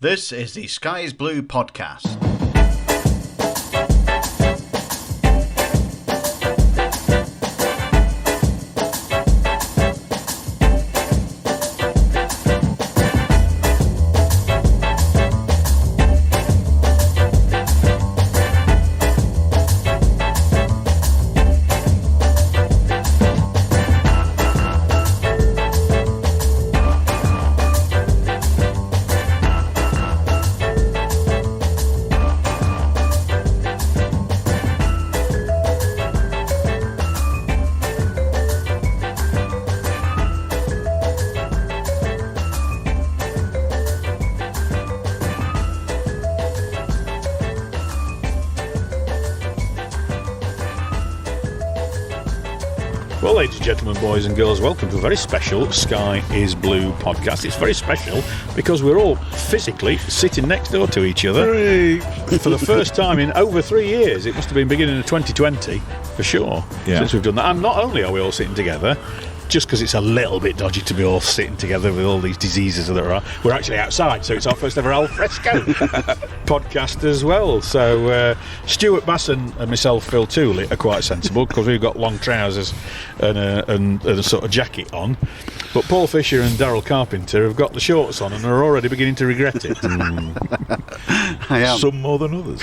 This is the Sky is Blue podcast. Well, ladies and gentlemen, boys and girls, welcome to a very special Sky is Blue podcast. It's very special because we're all physically sitting next door to each other for the first time in over 3 years. It must have been beginning of 2020 for sure, since we've done that. And not only are we all sitting together, just because it's a little bit dodgy to be all sitting together with all these diseases that there are, we're actually outside, so it's our first ever Fresco podcast as well. So Stuart Bass and myself, Phil Tooley, are quite sensible because we've got long trousers and a sort of jacket on. But Paul Fisher and Darryl Carpenter have got the shorts on and are already beginning to regret it. I am. Some more than others.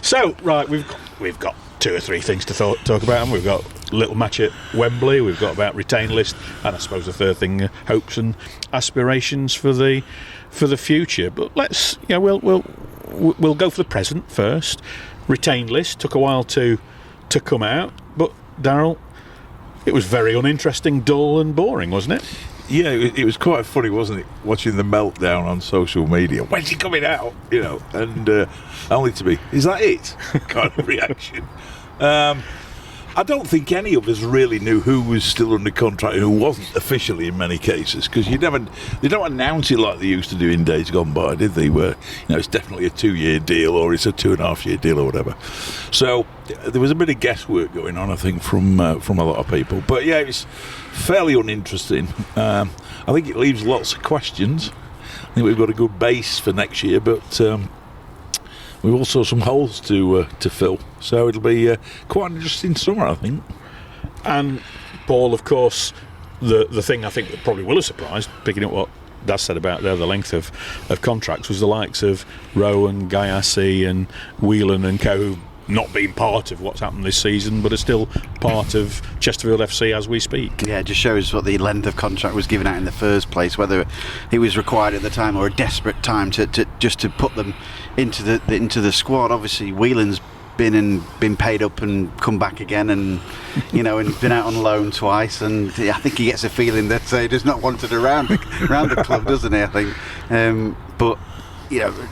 So, right, we've got two or three things to talk about, and we've got a little match at Wembley, we've got about retain list, and I suppose the third thing, hopes and aspirations for the future. But let's, we'll go for the present first. Retain list took a while to come out, but Darryl, it was very uninteresting, dull and boring, wasn't it? Yeah, it was quite funny, wasn't it? Watching the meltdown on social media. When's he coming out? And only to be, is that it? Kind of reaction. I don't think any of us really knew who was still under contract and who wasn't officially in many cases, because they don't announce it like they used to do in days gone by, did they? Where it's definitely a 2-year deal or it's a 2.5-year deal or whatever. So there was a bit of guesswork going on, I think, from a lot of people. But yeah, it's fairly uninteresting. I think it leaves lots of questions. I think we've got a good base for next year, but we've also some holes to fill, so it'll be quite an interesting summer, I think. And Paul, of course, the thing I think that probably will have surprised, picking up what Daz said about the length of contracts, was the likes of Rowan, Gayassi and Whelan and co, who've not been part of what's happened this season, but are still part of Chesterfield FC as we speak. Yeah, it just shows what the length of contract was given out in the first place, whether it was required at the time or a desperate time to put them into the squad. Obviously, Whelan's been paid up and come back again, and and been out on loan twice. And I think he gets a feeling that he does not want it around the club, doesn't he? I think. But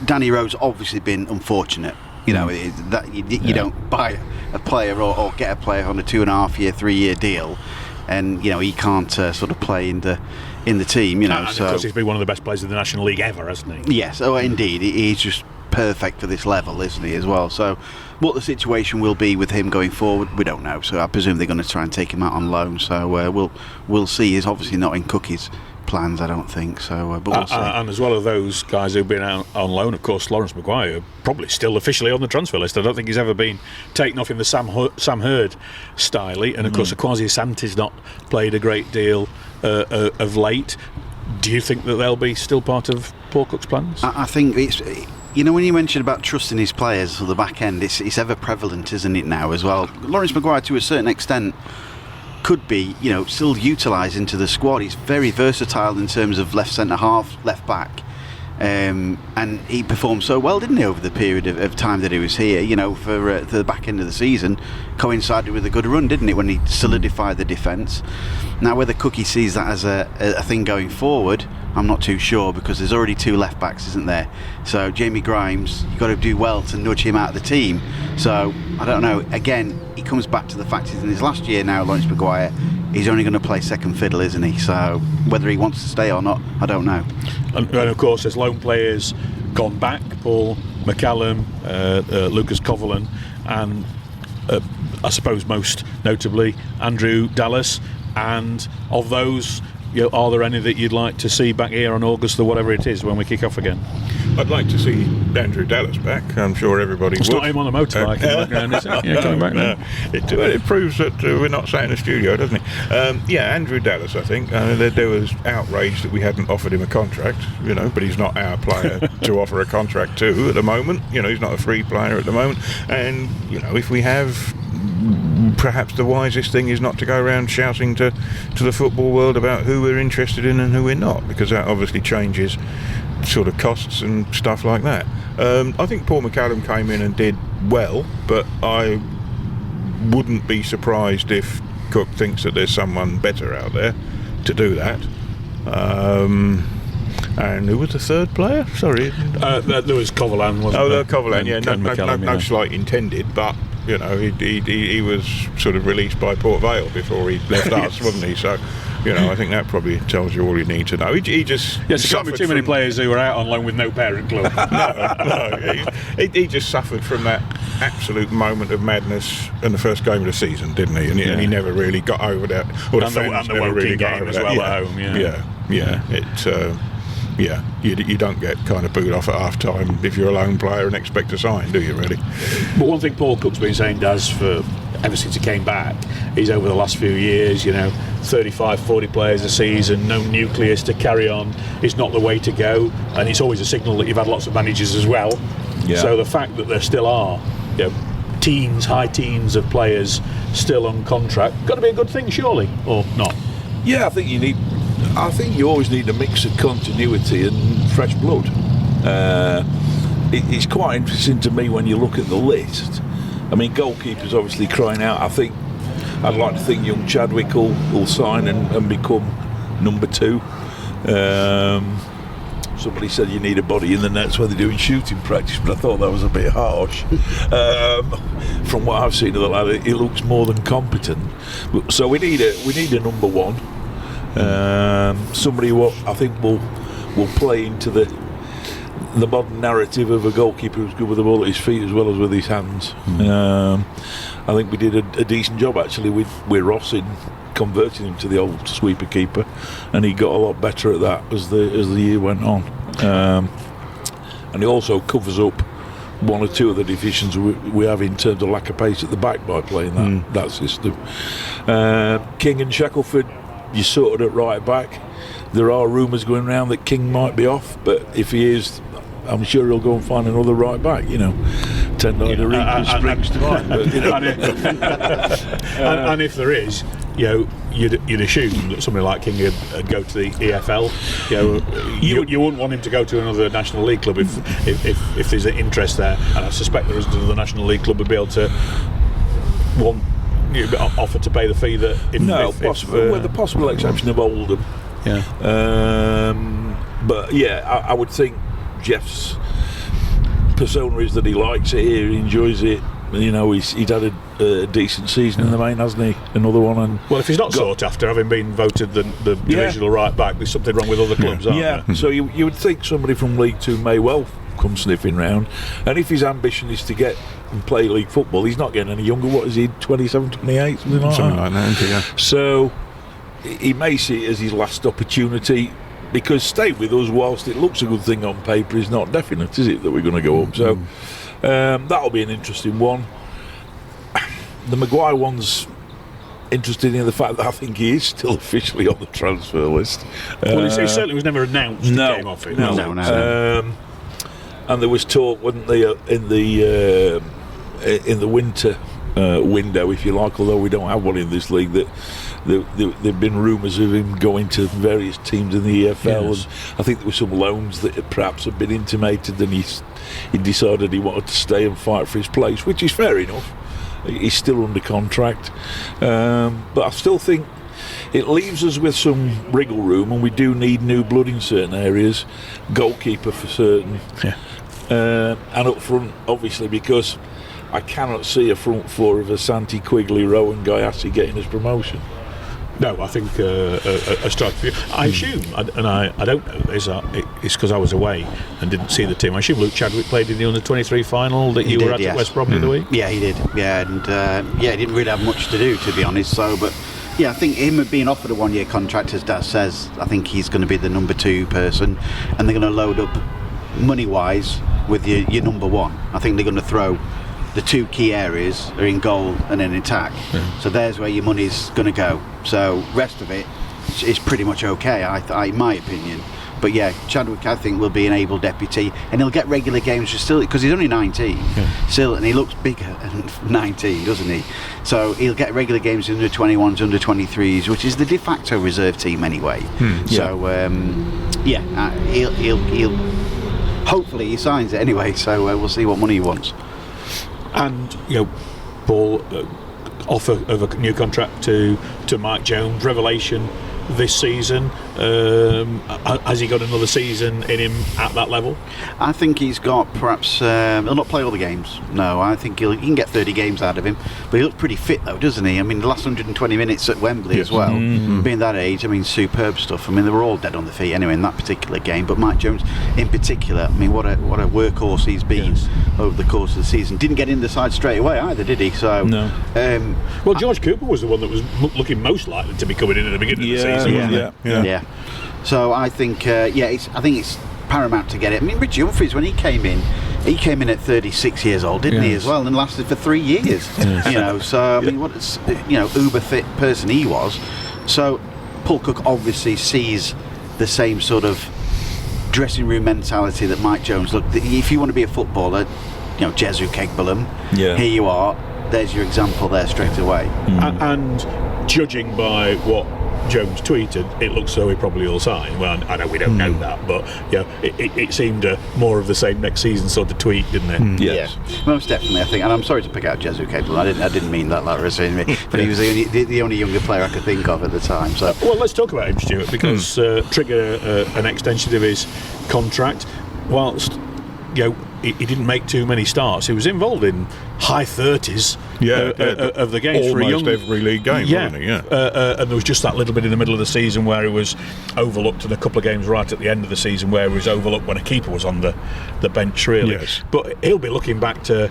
Danny Rowe's obviously been unfortunate. You don't buy a player or get a player on a 2.5-year, 3-year deal, and he can't sort of play in the team. And of course, he's been one of the best players in the National League ever, hasn't he? Yes, indeed, he's just perfect for this level, isn't he, as well? So, what the situation will be with him going forward, we don't know. So, I presume they're going to try and take him out on loan. So, we'll see. He's obviously not in Cookie's plans, I don't think so, but we'll see. And as well as those guys who've been out on loan, of course, Lawrence Maguire probably still officially on the transfer list. I don't think he's ever been taken off in the Sam Hurd style, and of course Kwasi Asante's not played a great deal of late. Do you think that they'll be still part of Paul Cook's plans? I think it's when you mentioned about trusting his players at the back end, it's ever prevalent, isn't it, now as well? Lawrence Maguire, to a certain extent, could be, still utilised into the squad. He's very versatile in terms of left centre half, left back, and he performed so well, didn't he, over the period of time that he was here? For the back end of the season, coincided with a good run, didn't it, when he solidified the defence? Now, whether Cookie sees that as a thing going forward, I'm not too sure, because there's already 2 left backs, isn't there? So Jamie Grimes, you've got to do well to nudge him out of the team. So I don't know. Again, he comes back to the fact he's in his last year now, Lawrence Maguire. He's only going to play second fiddle, isn't he? So whether he wants to stay or not, I don't know. And of course, there's loan players gone back: Paul McCallum, Lucas Coverlan, and I suppose most notably Andrew Dallas. And of those, are there any that you'd like to see back here on August or whatever it is when we kick off again? I'd like to see Andrew Dallas back. I'm sure everybody It's would. not him on the motorbike in the background, is it? Yeah, coming back now. It proves that we're not sat in the studio, doesn't it? Andrew Dallas, I think. There was outrage that we hadn't offered him a contract, but he's not our player to offer a contract to at the moment. He's not a free player at the moment. And, if we have, perhaps the wisest thing is not to go around shouting to the football world about who we're interested in and who we're not, because that obviously changes sort of costs and stuff like that. I think Paul McCallum came in and did well, but I wouldn't be surprised if Cook thinks that there's someone better out there to do that. And who was the third player? Sorry. There was Coverland, wasn't there? Coverland, no slight intended, but he was sort of released by Port Vale before he left us, wasn't he? So, I think that probably tells you all you need to know. He just there can't be too many players who were out on loan with no parent club. He just suffered from that absolute moment of madness in the first game of the season, didn't he? And he never really got over that. Or the fans never really got over as that. Well at home. You don't get kind of booed off at half time if you're a lone player and expect to sign, do you really? But one thing Paul Cook's been saying, Daz, for ever since he came back, is over the last few years, 35, 40 players a season, no nucleus to carry on is not the way to go, and it's always a signal that you've had lots of managers as well. Yeah. So the fact that there still are high teens of players still on contract, got to be a good thing, surely, or not? Yeah, I think you always need a mix of continuity and fresh blood. It's quite interesting to me when you look at the list. I mean, goalkeepers obviously crying out. I'd like to think young Chadwick will sign and become number 2. Somebody said you need a body in the nets when they're doing shooting practice, but I thought that was a bit harsh. From what I've seen of the lad, he looks more than competent. So we need a number 1. Somebody who I think will play into the modern narrative of a goalkeeper who's good with the ball at his feet as well as with his hands. I think we did a decent job actually with Ross in converting him to the old sweeper keeper, and he got a lot better at that as the year went on. And he also covers up one or two of the divisions we have in terms of lack of pace at the back by playing that system. King and Shackelford, you sorted at right back. There are rumours going around that King might be off, but if he is, I'm sure he'll go and find another right back. Tendai springs to mind. But, and if there is, you'd assume that somebody like King would go to the EFL. You wouldn't want him to go to another National League club if there's an interest there, and I suspect there isn't another National League club would be able to offer to pay the fee that. With the possible exception of Oldham. Yeah. But I would think Jeff's persona is that he likes it here, he enjoys it. He's had a decent season in the main, hasn't he? Another one. And well, if he's not sought after, having been voted the divisional right back, there's something wrong with other clubs, aren't there? So you would think somebody from League 2 may well come sniffing round. And if his ambition is to get and play league football, he's not getting any younger. What is he, 27, 28, something like that? Yeah. So he may see it as his last opportunity, because stay with us whilst it looks a good thing on paper is not definite, is it, that we're going to go up? So that'll be an interesting one. The Maguire one's interesting in the fact that I think he is still officially on the transfer list. Well, he certainly was never announced. He came off it. No. And there was talk, wasn't there, in the winter window, if you like, although we don't have one in this league, that there've been rumours of him going to various teams in the EFL, and I think there were some loans that perhaps had been intimated, and he decided he wanted to stay and fight for his place, which is fair enough. He's still under contract, but I still think it leaves us with some wriggle room, and we do need new blood in certain areas. Goalkeeper for certain, and up front, obviously, because I cannot see a front four of Asante, Quigley, Rowe and Gayassi getting his promotion. No, I think a strike for you. I assume, and I don't know this, it's because I was away and didn't see the team. I assume Luke Chadwick played in the under-23 final that you were at West Brom the other week? Yeah, he did. Yeah, and he didn't really have much to do, to be honest. So, but Yeah, I think him being offered a 1-year contract, as Daz says, I think he's going to be the number 2 person, and they're going to load up money-wise with your number 1. I think they're going to throw the 2 key areas are in goal and in attack. Yeah. So there's where your money's going to go. So rest of it is pretty much okay, in my opinion. But yeah, Chadwick, I think, will be an able deputy, and he'll get regular games still, because he's only 19 still, and he looks bigger at 19, doesn't he? So he'll get regular games in under 21s, under 23s, which is the de facto reserve team anyway. So he'll hopefully he signs it anyway. So we'll see what money he wants. And Paul, offer of a new contract to Mike Jones, revelation this season. Has he got another season in him at that level? I think he's got perhaps he'll not play all the games. No, I think he can get 30 games out of him, but he looks pretty fit though, doesn't he? I mean, the last 120 minutes at Wembley as well, being that age, I mean, superb stuff. I mean, they were all dead on the feet anyway in that particular game, but Mike Jones in particular, I mean, what a workhorse he's been over the course of the season. Didn't get in the side straight away either, did he? So no. Well, George Cooper was the one that was looking most likely to be coming in at the beginning of the season. Yeah. So I think, I think it's paramount to get it. I mean, Richie Humphries, when he came in at 36 years old, didn't he, as well, and lasted for 3 years. So I mean, what uber fit person he was. So Paul Cook obviously sees the same sort of dressing room mentality that Mike Jones. Look, if you want to be a footballer, Jesu Kegbalum, here you are. There's your example there straight away. And judging by what Jones tweeted, it looks so he probably will sign. Well, I know we don't know that, but it seemed more of the same next season sort of tweet, didn't it? Yes. Yeah, most definitely, I think. And I'm sorry to pick out Jesu Kegbalum. I didn't mean that, but he was the only younger player I could think of at the time. So well, let's talk about him, Stuart, because trigger an extension of his contract. Whilst he didn't make too many starts, he was involved in high 30s of the games for a young, every league game, wasn't he? And there was just that little bit in the middle of the season where he was overlooked, and a couple of games right at the end of the season where he was overlooked when a keeper was on the bench, really. Yes. But he'll be looking back to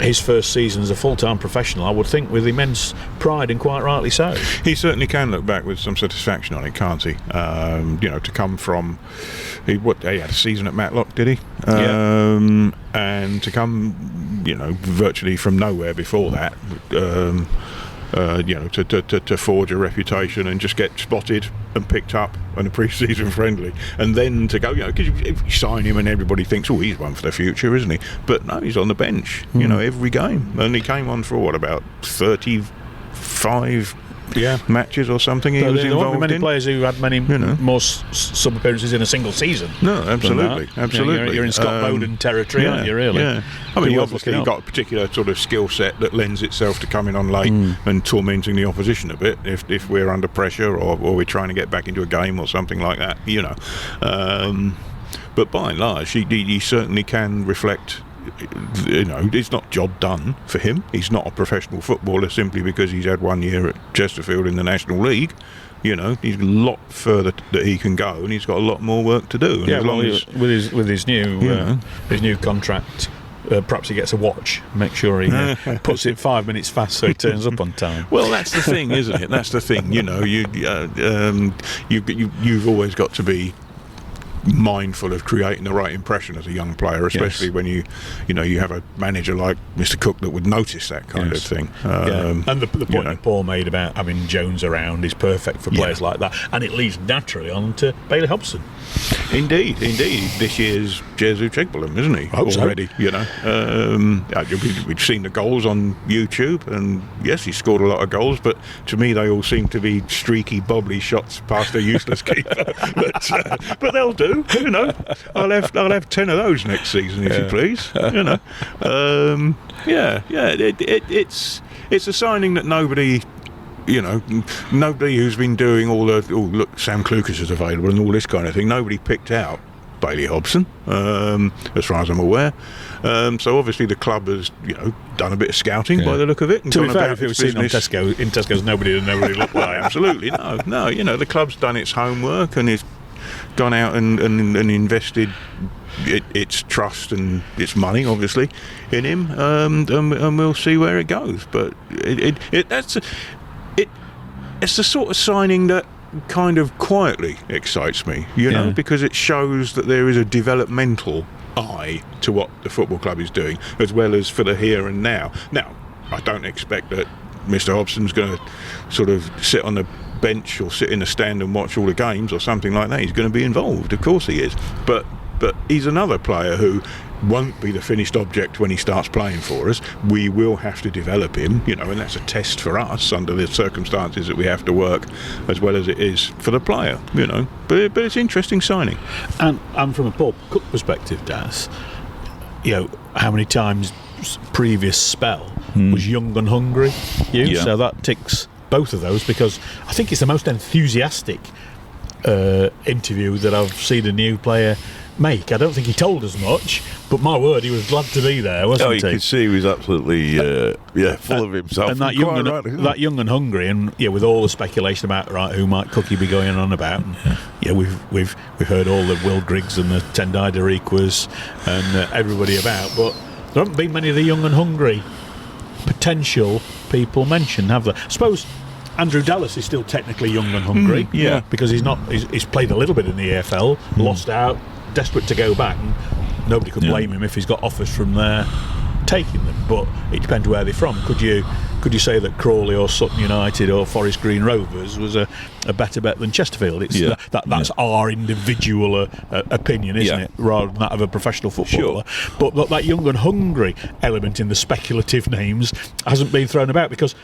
his first season as a full-time professional, I would think, with immense pride, and quite rightly so. He certainly can look back with some satisfaction on it, can't he? To come from he had a season at Matlock, did he? And to come, virtually from nowhere before that, to forge a reputation and just get spotted and picked up in a pre-season friendly, and then to go, because if you sign him and everybody thinks, oh, he's one for the future, isn't he? But no, he's on the bench, every game, and he came on for about 35 matches or something. He was involved in. Many players who had many more sub appearances in a single season. No, absolutely. You're in Scott Bowden territory, aren't you? Really? Yeah. I mean, obviously you've got a particular sort of skill set that lends itself to coming on late and tormenting the opposition a bit if we're under pressure or we're trying to get back into a game or something like that. But by and large, he certainly can reflect. It's not job done for him. He's not a professional footballer simply because he's had 1 year at Chesterfield in the National League. He's a lot further that he can go, and he's got a lot more work to do. And with his new contract, perhaps he gets a watch. Make sure he puts it 5 minutes fast so he turns up on time. Well, that's the thing, isn't it? That's the thing. You've always got to be mindful of creating the right impression as a young player, especially when you have a manager like Mr. Cook that would notice that kind of thing. And the point that Paul made about having Jones around is perfect for players like that, and it leads naturally on to Bailey Hobson. Indeed. This year's Jesu Chegbalum, isn't he? Already, we've seen the goals on YouTube, and yes, he scored a lot of goals, but to me they all seem to be streaky, bobbly shots past a useless keeper. But they'll do. I'll have 10 of those next season if you please. It's a signing that nobody who's been doing all the look, Sam Clucas is available and all this kind of thing. Nobody picked out Bailey Hobson, as far as I'm aware. So obviously the club has done a bit of scouting by the look of it. And to be fair, if it was seen on Tesco's nobody would know what he looked like. Absolutely, no. The club's done its homework and it's gone out and invested its trust and its money, obviously, in him, and we'll see where it goes. But it's the sort of signing that kind of quietly excites me, you know, because it shows that there is a developmental eye to what the football club is doing, as well as for the here and now. Now, I don't expect that Mr. Hobson's going to sort of sit on the bench or sit in the stand and watch all the games or something like that. He's going to be involved, of course he is, but he's another player who won't be the finished object when he starts playing for us. We will have to develop him, you know, and that's a test for us under the circumstances that we have to work, as well as it is for the player, you know. But it's interesting signing. And from a Paul Cook perspective, Daz, you know, how many times previous spell was young and hungry? So that ticks both of those, because I think it's the most enthusiastic interview that I've seen a new player make. I don't think he told us much, but my word, he was glad to be there, wasn't he? You could see he was absolutely full of himself. And that young and hungry, and with all the speculation about who might Cookie be going on about. And, we've heard all the Will Griggs and the Tendai Deriquas and everybody about, but there haven't been many of the young and hungry potential people mentioned, have there? I suppose Andrew Dallas is still technically young and hungry, because he's played a little bit in the AFL, lost out, desperate to go back, and nobody could blame him if he's got offers from there taking them. But it depends where they're from. Could you say that Crawley or Sutton United or Forest Green Rovers was a better bet than Chesterfield? That's our individual opinion, isn't it, rather than that of a professional footballer. But that young and hungry element in the speculative names hasn't been thrown about, because,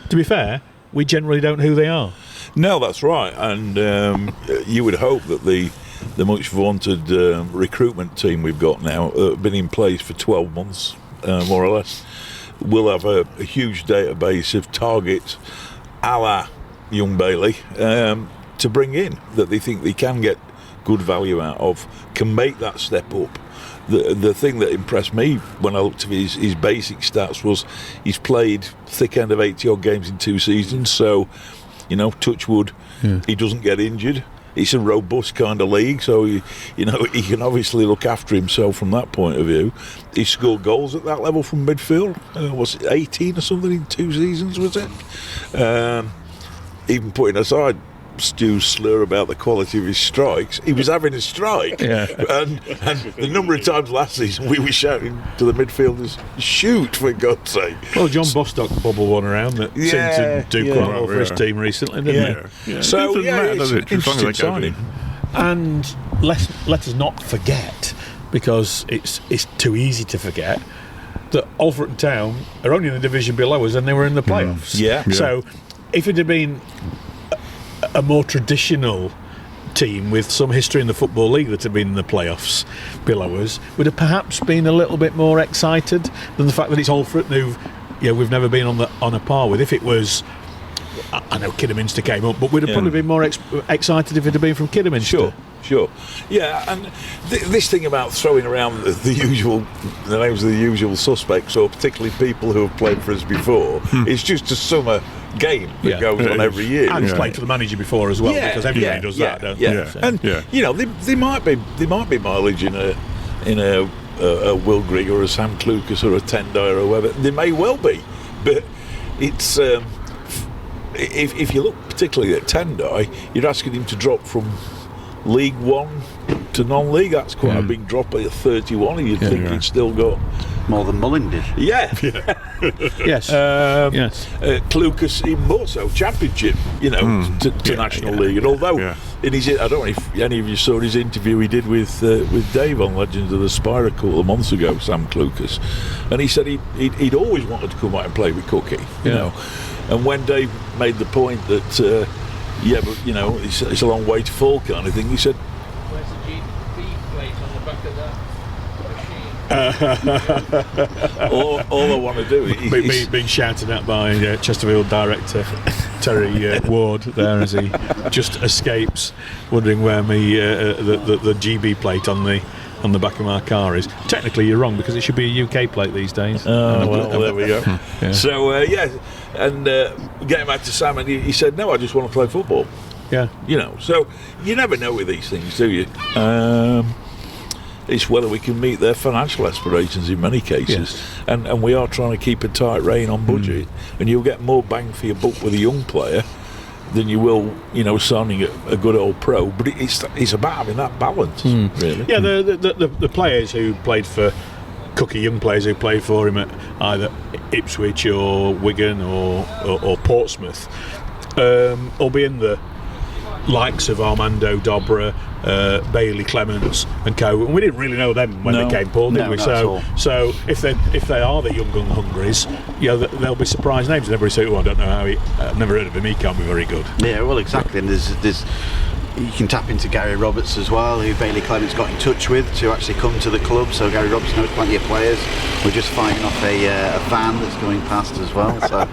to be fair, we generally don't know who they are. No, that's right. And you would hope that the much vaunted recruitment team we've got now, been in place for 12 months, more or less, will have a huge database of targets a la Young Bailey to bring in, that they think they can get good value out of, can make that step up. The thing that impressed me when I looked at his basic stats was he's played thick end of 80-odd games in 2 seasons, so, touch wood, he doesn't get injured. It's a robust kind of league, so he can obviously look after himself from that point of view. He scored goals at that level from midfield. Was it 18 or something in 2 seasons, was it? Even putting aside Stu's slur about the quality of his strikes, he was having a strike. And the number of times last season we were shouting to the midfielders, shoot, for God's sake. Well, John Bostock bobbled one around that seemed to do quite well for his team recently, didn't he? So, it's interesting signing. And let us not forget, because it's too easy to forget, that Alfreton Town are only in the division below us and they were in the playoffs. So if it had been a more traditional team with some history in the Football League that had been in the playoffs below us, would have perhaps been a little bit more excited than the fact that it's Alfreton who we've never been on a par with. If it was, I know Kidderminster came up, but we'd have probably been more excited if it had been from Kidderminster. Sure. Yeah, and this thing about throwing around the names of the usual suspects, or particularly people who have played for us before, it's just a summer game that goes on every year. And he's played for the manager before as well, because everybody does that, don't they? And there might be mileage in a Will Grigg or a Sam Clucas or a Tendai or whoever. There may well be, but it's if you look particularly at Tendai, you're asking him to drop from League One to non-league. That's quite a big drop at 31. You'd think he'd still got more than Mullin did. Yes. Clucas in more so Championship, to National League. And although in his, I don't know if any of you saw his interview he did with Dave on Legends of the Spire a couple of months ago, Sam Clucas, and he said he'd always wanted to come out and play with Cookie, you know. And when Dave made the point that but it's a long way to fall kind of thing, he said, "Where's the GB plate on the back of that machine?" all I want to do is being shouted at by Chesterfield Director Terry Ward there as he just escapes, wondering where the GB plate on the back of my car is. Technically you're wrong, because it should be a UK plate these days. Well, there we go. So and getting back to Sam, and he said, no, I just want to play football. So you never know with these things, do you? It's whether we can meet their financial aspirations in many cases, and we are trying to keep a tight rein on budget, and you'll get more bang for your buck with a young player than you will, signing a good old pro. But it's about having that balance, really. Yeah, the players who played for Cookie, young players who played for him at either Ipswich or Wigan or Portsmouth, will be in the likes of Armando Dobra, Bailey Clements and co. And we didn't really know them when they came, Paul, did we? So if they are the young gun hungries, they'll be surprise names. And everybody say, I don't know how I've never heard of him. He can't be very good. Yeah, well, exactly. And there's you can tap into Gary Roberts as well, who Bailey Clements got in touch with to actually come to the club. So Gary Roberts knows plenty of players. We're just fighting off a van that's going past as well. So,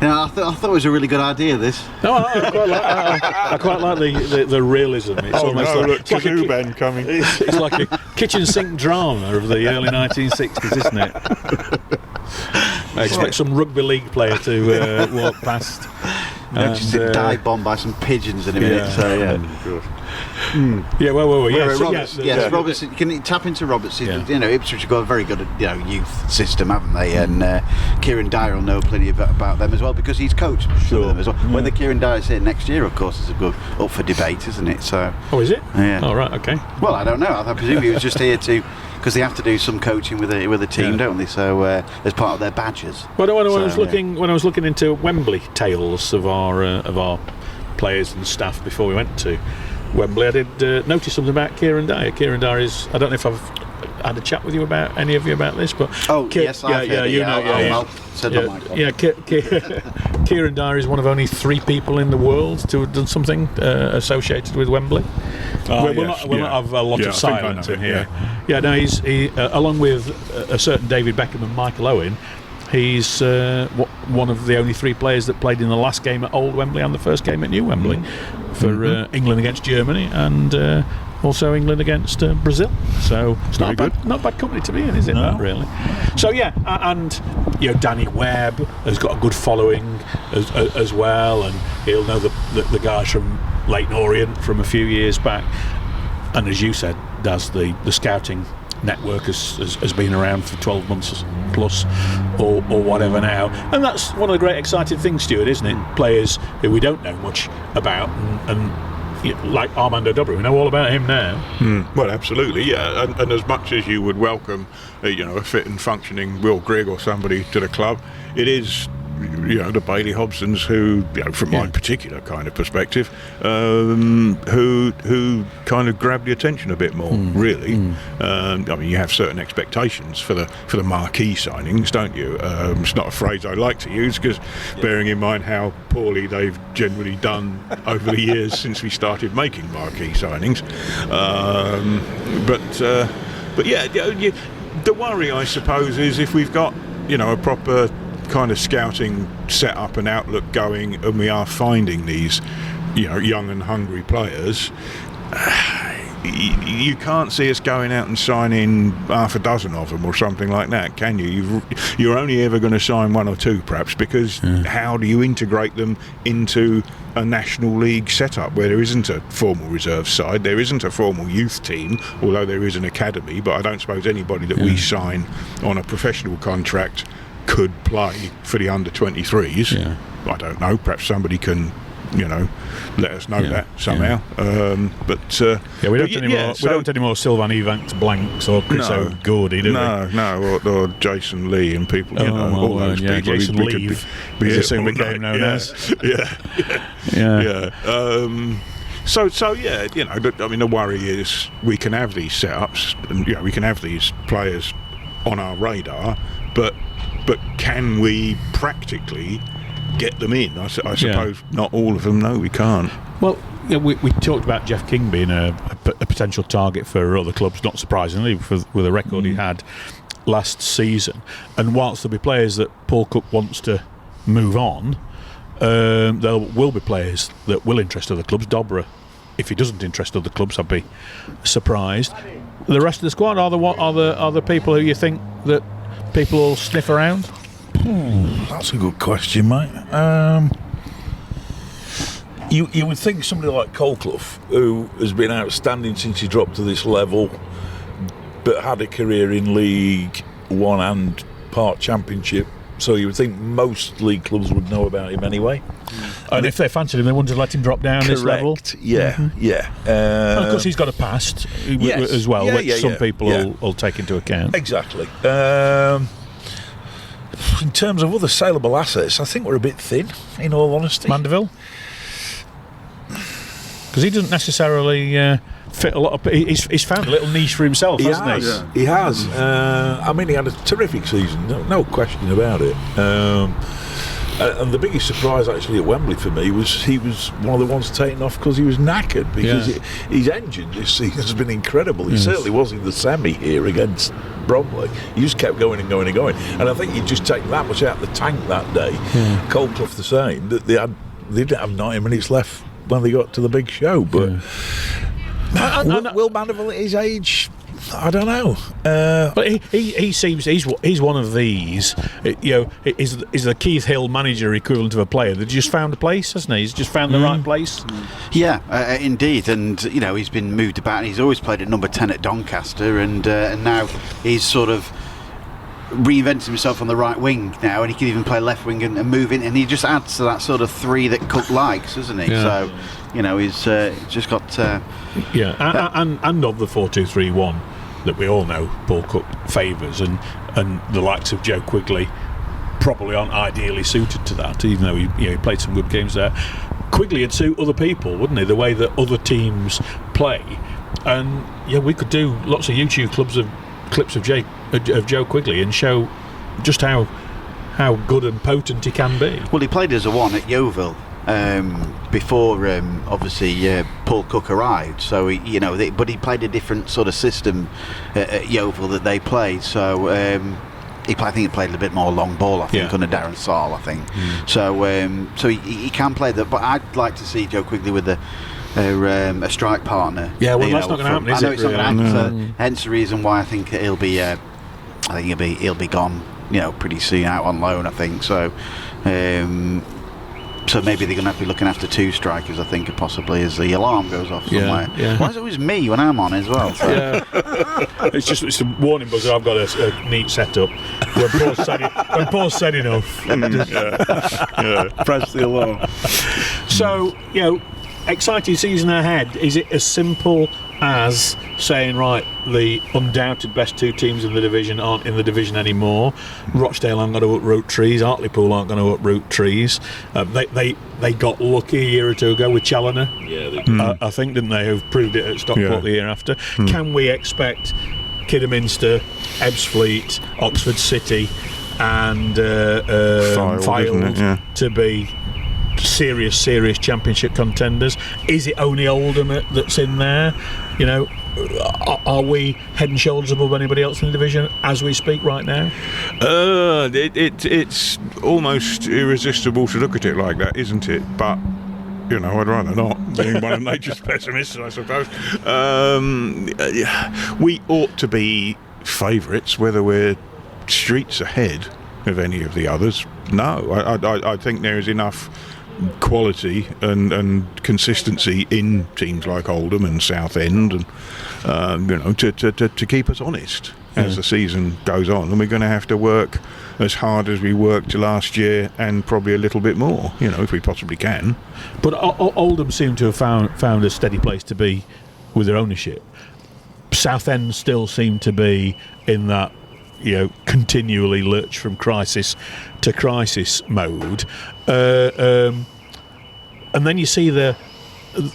I thought it was a really good idea. This. No, I quite like the realism. It's almost look, Ben coming. It's like a kitchen sink drama of the early 1960s, isn't it? I expect some rugby league player to walk past. Just a dive bomb by some pigeons in a minute. Yeah. So Yeah, well, Roberts, Roberts. You can tap into Roberts. Yeah. Ipswich have got a very good, youth system, haven't they? And Kieran Dyer will know plenty about them as well because he's coached some of them as well. Yeah. Whether Kieran Dyer's here next year, of course, is up for debate, isn't it? So. Oh, is it? Yeah. Oh, right. Okay. Well, I don't know. I presume he was just here to. Because they have to do some coaching with a team, don't they? So as part of their badges. Well, when I was looking into Wembley tales of our players and staff before we went to Wembley, I did notice something about Kieran Dyer. Kieran Dyer is. I don't know if I've had a chat with you about any of you about this, but yes, I've heard it. Kieran Dyer is one of only 3 people in the world to have done something associated with Wembley. We'll not have a lot of silence in here. No, he's along with a certain David Beckham and Michael Owen. He's one of the only 3 players that played in the last game at Old Wembley and the first game at New Wembley for England against Germany and also England against Brazil. So it's not bad company to be in, is it? No. Not really. So and Danny Webb has got a good following as well, and he'll know the guys from Leyton Orient from a few years back. And as you said, Daz, the scouting network has been around for 12 months plus or whatever now, and that's one of the great exciting things, Stuart, isn't it? Players who we don't know much about and like Armando Dobra, we know all about him now. Well, absolutely, yeah. And as much as you would welcome a fit and functioning Will Grigg or somebody to the club, it is the Bailey Hobsons who, from my particular kind of perspective, who kind of grab the attention a bit more, really. You have certain expectations for the marquee signings, don't you? It's not a phrase I like to use because bearing in mind how poorly they've generally done over the years since we started making marquee signings. But yeah, the worry, I suppose, is if we've got a proper kind of scouting setup and outlook going, and we are finding these young and hungry players, you can't see us going out and signing half a dozen of them or something like that, can you? You're only ever going to sign 1 or 2 perhaps, because how do you integrate them into a National League setup where there isn't a formal reserve side, there isn't a formal youth team, although there is an academy, but I don't suppose anybody that we sign on a professional contract could play for the under-23s. I don't know, perhaps somebody can let us know that somehow. We don't want any more Sylvan Evanks Blanks or Chris O'Gordy, do we? No, or Jason Lee and people, all those people. Jason Lee is soon became known as. So the worry is we can have these setups and we can have these players on our radar, but can we practically get them in? I suppose not all of them. No, we can't. Well, we talked about Jeff King being a potential target for other clubs, not surprisingly, with the record he had last season. And whilst there'll be players that Paul Cook wants to move on, there will be players that will interest other clubs. Dobra, if he doesn't interest other clubs, I'd be surprised. The rest of the squad, are the people who you think that people will sniff around? That's a good question, mate. You would think somebody like Colclough, who has been outstanding since he dropped to this level, but had a career in League One and part Championship So you would think most league clubs would know about him anyway. And if they fancied him, they wouldn't have let him drop down this level. Yeah, yeah. And of course, he's got a past as well, which some people will take into account. Exactly. In terms of other saleable assets, I think we're a bit thin, in all honesty. Mandeville? Because he doesn't necessarily fit a lot of... He's found a little niche for himself, hasn't he? Yeah. He has. I mean, he had a terrific season, no question about it. And the biggest surprise actually at Wembley for me was he was one of the ones taken off because he was knackered, because his engine this season has been incredible. He certainly was in the semi here against Bromley. He just kept going and going and going. And I think he'd just taken that much out of the tank that day. Coldclough the same, that they didn't have 90 minutes left when they got to the big show. But will Mandeville at his age? I don't know. But he seems he's one of these. Is the Keith Hill manager equivalent of a player that just found a place, hasn't he? He's just found the right place. Yeah, indeed. And he's been moved about. And he's always played at number 10 at Doncaster, and now he's sort of reinvented himself on the right wing now, and he can even play left wing and move in, and he just adds to that sort of three that Cook likes, doesn't he? So he's just got and of the 4-2-3-1 that we all know Paul Cook favours, and the likes of Joe Quigley probably aren't ideally suited to that, even though he played some good games there. Quigley would suit other people, wouldn't he, the way that other teams play. And we could do lots of YouTube clips of Joe Quigley and show just how good and potent he can be. Well, he played as a one at Yeovil before obviously Paul Cook arrived, so but he played a different sort of system at Yeovil that they played, so I think he played a bit more long ball, I think, under Darren Saul, I think. So he can play that, but I'd like to see Joe Quigley with a strike partner. Yeah, well, that's not going to happen, is it? I know it's not going to happen, so hence the reason why I think he'll be gone, pretty soon, out on loan, I think. So so maybe they're going to have to be looking after two strikers, I think, possibly, as the alarm goes off somewhere. Why is it always me when I'm on as well? So. It's a warning buzzer. I've got a neat setup. When Paul's said enough, press the alarm. So, exciting season ahead. Is it as simple as saying, right, the undoubted best two teams in the division aren't in the division anymore? Rochdale aren't going to uproot trees. Hartlepool aren't going to uproot trees. They got lucky a year or two ago with Challoner. Yeah, they did. I think, didn't they? Who've proved it at Stockport the year after. Can we expect Kidderminster, Ebbsfleet, Oxford City, and Fylde to be serious championship contenders? Is it only Oldham that's in there? Are we head and shoulders above anybody else in the division as we speak right now? It's almost irresistible to look at it like that, isn't it? But I'd rather not, being one of nature's pessimists, I suppose. We ought to be favourites, whether we're streets ahead of any of the others. No, I think there is enough quality and consistency in teams like Oldham and Southend, and to keep us honest as the season goes on. And we're going to have to work as hard as we worked last year, and probably a little bit more, if we possibly can. But Oldham seem to have found a steady place to be with their ownership. Southend still seem to be in that continually lurch from crisis to crisis mode, and then you see the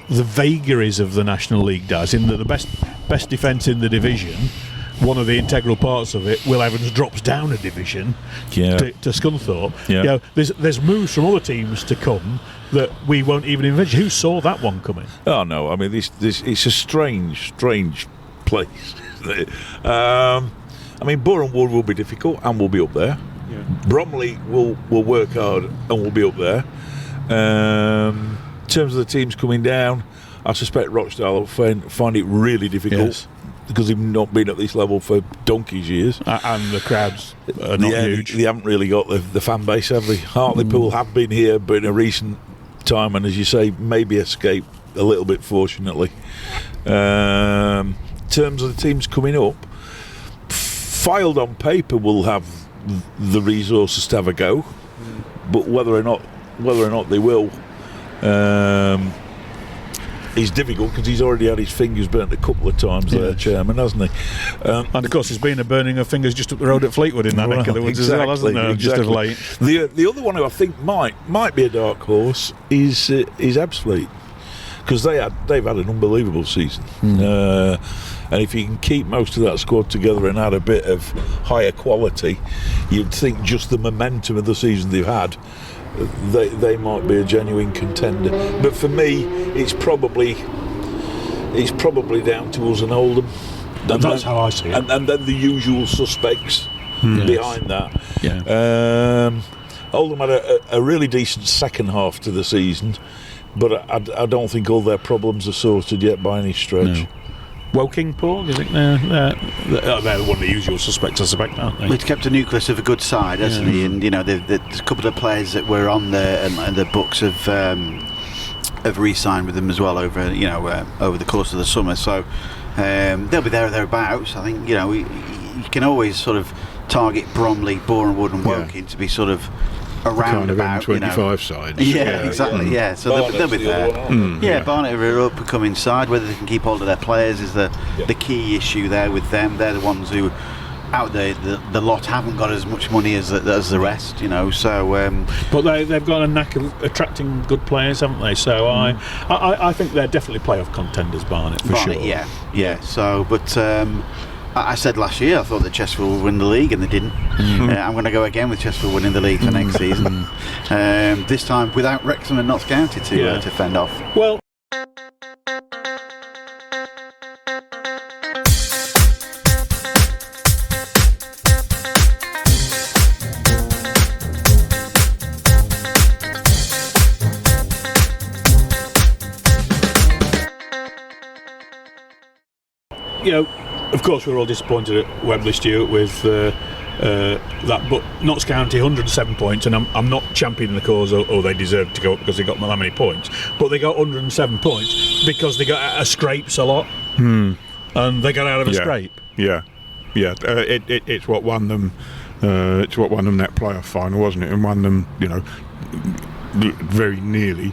vagaries of the National League does, in that the best defence in the division, one of the integral parts of it, Will Evans drops down a division to Scunthorpe. There's moves from other teams to come that we won't even envisage. Who saw that one coming? Oh no, I mean this it's a strange place, isn't it? I mean, Boreham Wood will be difficult and will be up there. Bromley will work hard and will be up there. In terms of the teams coming down, I suspect Rochdale will find it really difficult because they've not been at this level for donkey's years. And the crowds are not huge. They haven't really got the fan base, have they? Hartlepool have been here, but in a recent time, and as you say, maybe escaped a little bit, fortunately. In terms of the teams coming up, Fylde on paper will have the resources to have a go, but whether or not they will is difficult because he's already had his fingers burnt a couple of times there, Chairman, hasn't he? And of course, there's been a burning of fingers just up the road at Fleetwood in that neck of the woods as well, hasn't there? Just of late. The other one who I think might be a dark horse is Ebbsfleet, because they've had an unbelievable season. And if you can keep most of that squad together and add a bit of higher quality, you'd think just the momentum of the season they've had, they might be a genuine contender. But for me, it's probably down to us and Oldham. And that's how I see it. And then the usual suspects behind that. Yeah. Oldham had a really decent second half to the season, but I don't think all their problems are sorted yet by any stretch. No. Woking, Paul, do you think they're one of the usual suspects, I suspect, aren't they? He's kept a nucleus of a good side, hasn't he? And there's a couple of players that were on the books have re-signed with them as well over the course of the summer. So they'll be there or thereabouts. I think you can always sort of target Bromley, Borehamwood, and Woking to be sort of around kind of about M25 sides. Yeah, exactly. Yeah, so they'll be there. Barnet are up and coming side. Whether they can keep hold of their players is the key issue there with them. They're the ones who, out the lot, haven't got as much money as the rest. So. But they've got a knack of attracting good players, haven't they? So I think they're definitely playoff contenders, Barnet, for sure. Yeah. So, but. I said last year I thought that Chesterfield would win the league, and they didn't. I'm going to go again with Chesterfield winning the league for next season. This time without Wrexham and Notts County to fend off. Well, of course, we're all disappointed at Wembley, Stuart, with that. But Notts County, 107 points, and I'm not championing the cause, or they deserve to go up because they got that many points. But they got 107 points because they got out of scrapes a lot, and they got out of a scrape. It's what won them. It's what won them that playoff final, wasn't it? And won them, very nearly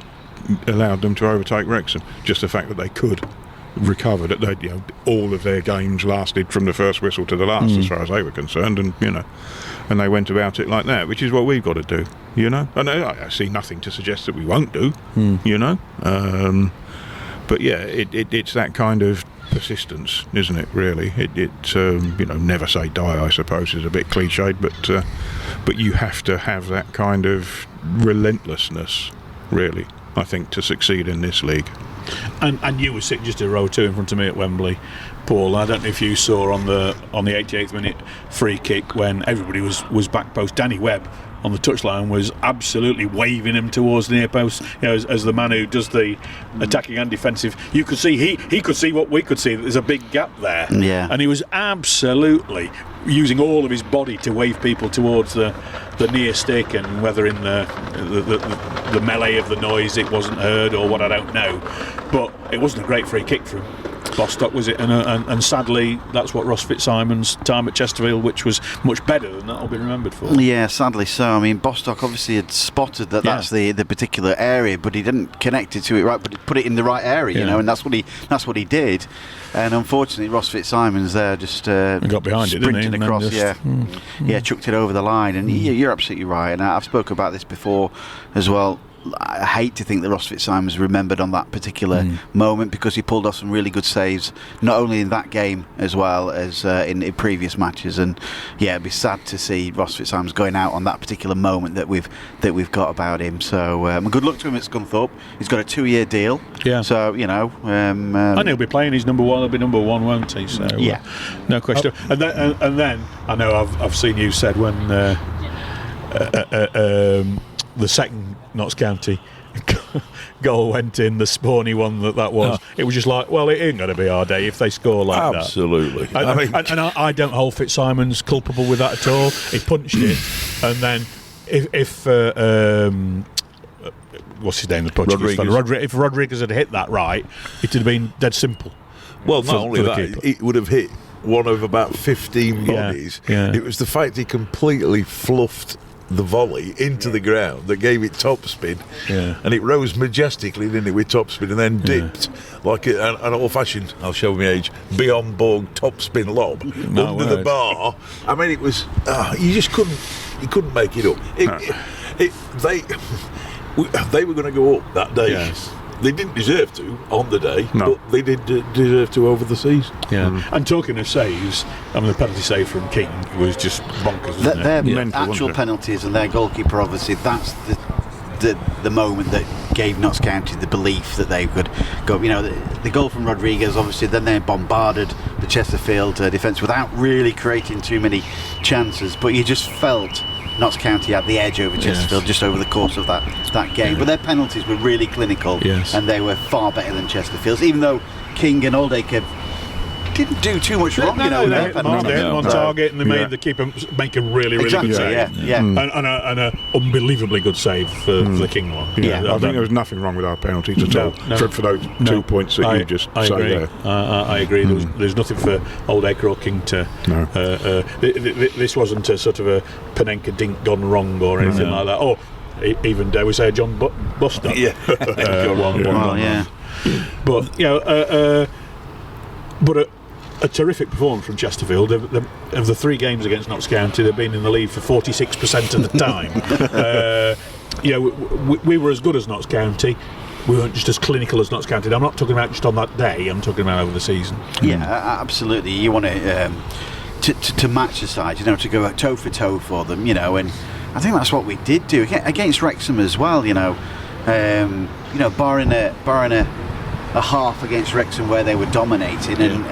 allowed them to overtake Wrexham. Just the fact that they could. Recovered that all of their games lasted from the first whistle to the last, as far as they were concerned, and and they went about it like that, which is what we've got to do, And I see nothing to suggest that we won't do, but it's that kind of persistence, isn't it? Really, never say die, I suppose, is a bit cliched, but you have to have that kind of relentlessness, really, I think, to succeed in this league. And you were sitting just a row or two in front of me at Wembley, Paul. I don't know if you saw on the 88th minute free kick when everybody was back post. Danny Webb on the touchline was absolutely waving him towards the near post, as the man who does the attacking and defensive. You could see he could see what we could see. There's a big gap there, and he was absolutely using all of his body to wave people towards the near stick, and whether in the melee of the noise it wasn't heard or what, I don't know, but it wasn't a great free kick from Bostock, was it? And sadly, that's what Ross Fitzsimon's time at Chesterfield, which was much better than that, will be remembered for. Yeah, sadly so. I mean, Bostock obviously had spotted that's the particular area, but he didn't connect it to it right, but he put it in the right area, and that's what he did. And unfortunately, Ross Fitzsimon's there just got behind it, didn't he? Across, chucked it over the line. And you're absolutely right. And I've spoken about this before as well. I hate to think that Ross Fitzsimon's remembered on that particular moment, because he pulled off some really good saves, not only in that game as well as in previous matches. And it'd be sad to see Ross Fitzsimon's going out on that particular moment that we've got about him. So good luck to him at Scunthorpe. He's got a 2-year deal. Yeah. So and he'll be playing his number one. He'll be number one, won't he? So no question. And then I know I've seen you said when the second Notts County goal went in, the spawny one that was, it was just like, well, it ain't going to be our day if they score like that. Absolutely. And I don't hold Fitzsimon's culpable with that at all. He punched it, and then if what's his name, the Portuguese fella, if Rodriguez had hit that right, it would have been dead simple. Well, not only that, it would have hit one of about 15 volleys. yeah. It was the fact he completely fluffed the volley into the ground that gave it topspin, and it rose majestically, didn't it, with topspin, and then dipped like an old-fashioned, I'll show my age, beyond bog topspin lob under the bar. I mean, it was you just couldn't make it up. They were going to go up that day. Yes. They didn't deserve to on the day, but they did deserve to over the season. Yeah. And talking of saves, I mean, the penalty save from King was just bonkers, wasn't it? Their Mental, actual wasn't it? penalties and their goalkeeper, obviously, that's the moment that gave Notts County the belief that they could go. You know, the goal from Rodriguez, obviously, then they bombarded the Chesterfield defence without really creating too many chances, but you just felt Notts County had the edge over Chesterfield just over the course of that game. But their penalties were really clinical, and they were far better than Chesterfield's, even though King and Oldacre didn't do too much wrong. They hit them on target, and they made the keeper make a really good save. And an unbelievably good save for the King one. I think there was nothing wrong with our penalties at all. For those 2 points that you just say agree. there. I agree. There's nothing for Oldacre or King to. No. This wasn't a sort of a Panenka dink gone wrong or anything like that. Or even dare we say a John Buster? But you know, but a terrific performance from Chesterfield. Of the 3 games against Notts County, they've been in the lead for 46% of the time. We were as good as Notts County. We weren't just as clinical as Notts County. I'm not talking about just on that day. I'm talking about over the season. Yeah, absolutely. You want to match the side, you know, to go toe for toe for them, you know, and I think that's what we did do against Wrexham as well. You know, barring a half against Wrexham where they were dominating, and